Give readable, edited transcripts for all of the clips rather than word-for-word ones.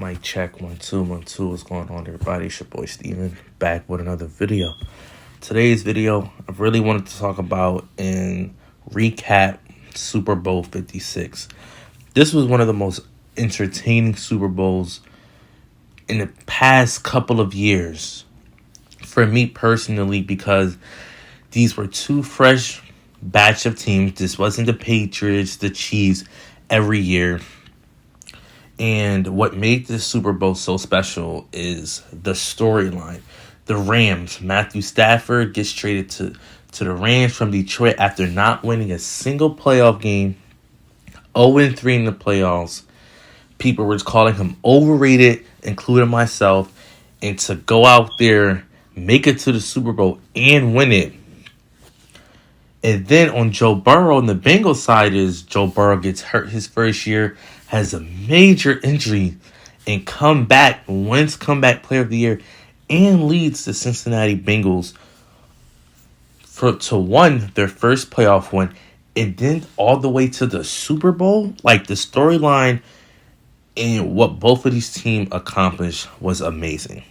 Mic check 1 2 1 2. What's going on, everybody? It's your boy Steven back with another video. Today's video, I really wanted to talk about and recap Super Bowl 56. This was one of the most entertaining Super Bowls in the past couple of years for me personally, because these were two fresh batch of teams. This wasn't the Patriots, the Chiefs every year. And what made this Super Bowl so special is the storyline. The Rams, Matthew Stafford gets traded to the Rams from Detroit after not winning a single playoff game, 0-3 in the playoffs. People were calling him overrated, including myself, and to go out there, make it to the Super Bowl, and win it. And then on Joe Burrow, on the Bengals side, is Joe Burrow gets hurt his first year, has a major injury, and wins comeback player of the year, and leads the Cincinnati Bengals to win their first playoff win, and then all the way to the Super Bowl. Like, the storyline and what both of these teams accomplished was amazing.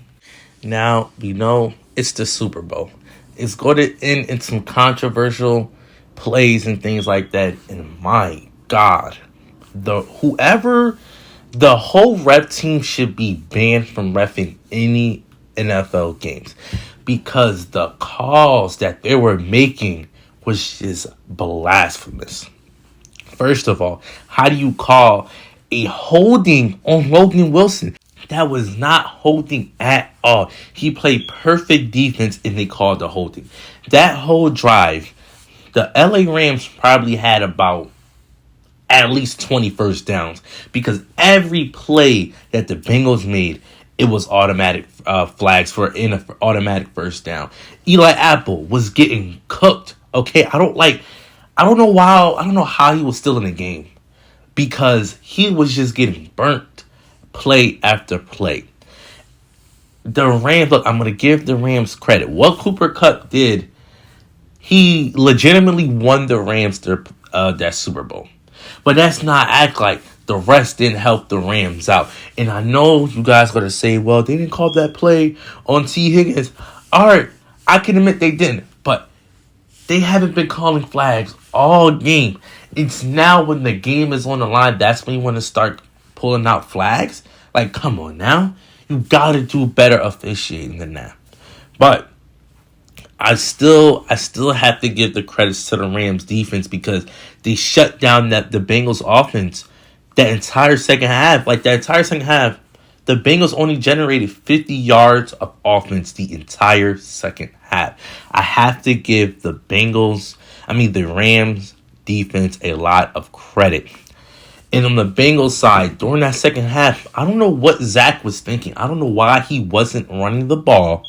Now, we know it's the Super Bowl. It's going to end in some controversial plays and things like that. And my God, the whole ref team should be banned from reffing any NFL games, because the calls that they were making was just blasphemous. First of all, how do you call a holding on Logan Wilson? That was not holding at all. He played perfect defense and they called the holding. That whole drive, the LA Rams probably had about at least 20 first downs, because every play that the Bengals made, it was automatic flags for an automatic first down. Eli Apple was getting cooked. Okay, I don't know how he was still in the game, because he was just getting burnt play after play. The Rams, look, I'm going to give the Rams credit. What Cooper Kupp did, he legitimately won the Rams that Super Bowl. But that's not act like the rest didn't help the Rams out. And I know you guys going to say, well, they didn't call that play on T. Higgins. All right, I can admit they didn't. But they haven't been calling flags all game. It's now when the game is on the line, that's when you want to start pulling out flags. Like, come on now. You got to do better officiating than that. But I still have to give the credits to the Rams defense, because they shut down the Bengals offense that entire second half. Like, that entire second half, the Bengals only generated 50 yards of offense the entire second half. I have to give the Rams defense a lot of credit. And on the Bengals side, during that second half, I don't know what Zach was thinking. I don't know why he wasn't running the ball.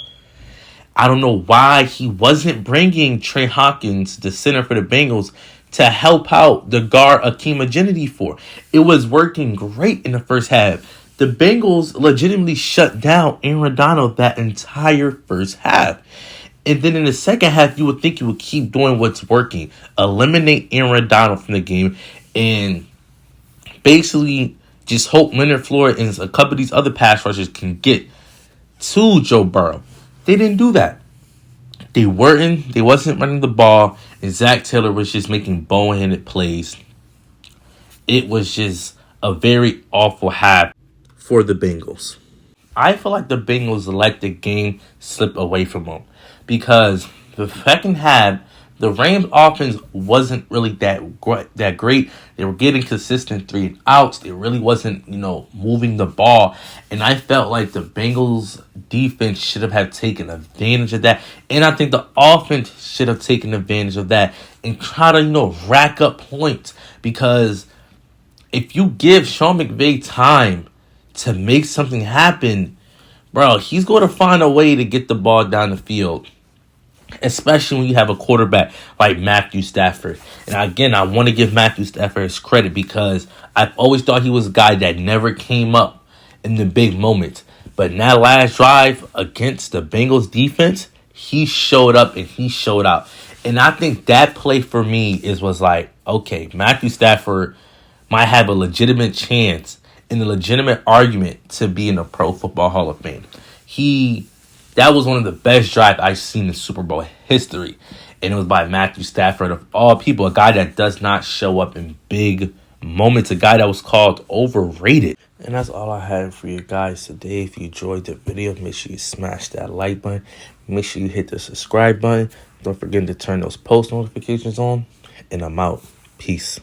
I don't know why he wasn't bringing Trey Hawkins, the center for the Bengals, to help out the guard Akeem Agenity for. It was working great in the first half. The Bengals legitimately shut down Aaron Donald that entire first half. And then in the second half, you would think you would keep doing what's working. Eliminate Aaron Donald from the game and basically just hope Leonard Floyd and a couple of these other pass rushers can get to Joe Burrow. They didn't do that. They wasn't running the ball, and Zach Taylor was just making boneheaded plays. It was just a very awful half for the Bengals. I feel like the Bengals let the game slip away from them, because the second half, the Rams offense wasn't really that great. They were getting consistent 3 and outs. They really wasn't, moving the ball. And I felt like the Bengals defense should have taken advantage of that. And I think the offense should have taken advantage of that and try to, rack up points. Because if you give Sean McVay time to make something happen, bro, he's going to find a way to get the ball down the field. Especially when you have a quarterback like Matthew Stafford. And again, I want to give Matthew Stafford his credit, because I've always thought he was a guy that never came up in the big moments. But in that last drive against the Bengals defense, he showed up and he showed out. And I think that play for me was like, okay, Matthew Stafford might have a legitimate chance in a legitimate argument to be in the Pro Football Hall of Fame. That was one of the best drives I've seen in Super Bowl history. And it was by Matthew Stafford, of all people, a guy that does not show up in big moments, a guy that was called overrated. And that's all I had for you guys today. If you enjoyed the video, make sure you smash that like button. Make sure you hit the subscribe button. Don't forget to turn those post notifications on. And I'm out. Peace.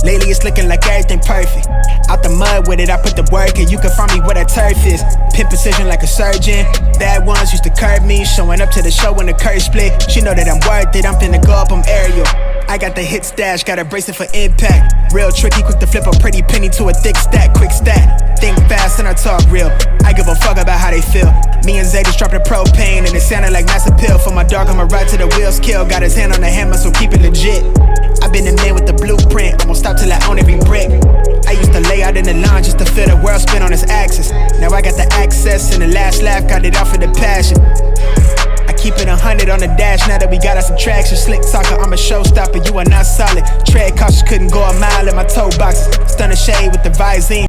Lately it's looking like everything perfect. Out the mud with it, I put the work in. You can find me where that turf is. Pin precision like a surgeon. Bad ones used to curb me. Showing up to the show when the curve split. She know that I'm worth it, I'm finna go up, I'm aerial. I got the hit stash, got a bracelet for impact. Real tricky, quick to flip a pretty penny to a thick stack. Quick stat, think fast and I talk real. I give a fuck about how they feel. Me and Zay just dropped the propane and it sounded like mass appeal. For my dog, I'ma ride to the wheels kill. Got his hand on the hammer, so keep it legit. I've been the man with the blueprint, I won't stop till I own every brick. I used to lay out in the lawn just to feel the world spin on its axis. Now I got the access and the last laugh, got it off with the passion. I keep it 100 on the dash now that we got our subtraction. Slick talker, I'm a showstopper, you are not solid. Tread cautious, couldn't go a mile in my toe boxes. Stunner shade with the Visine.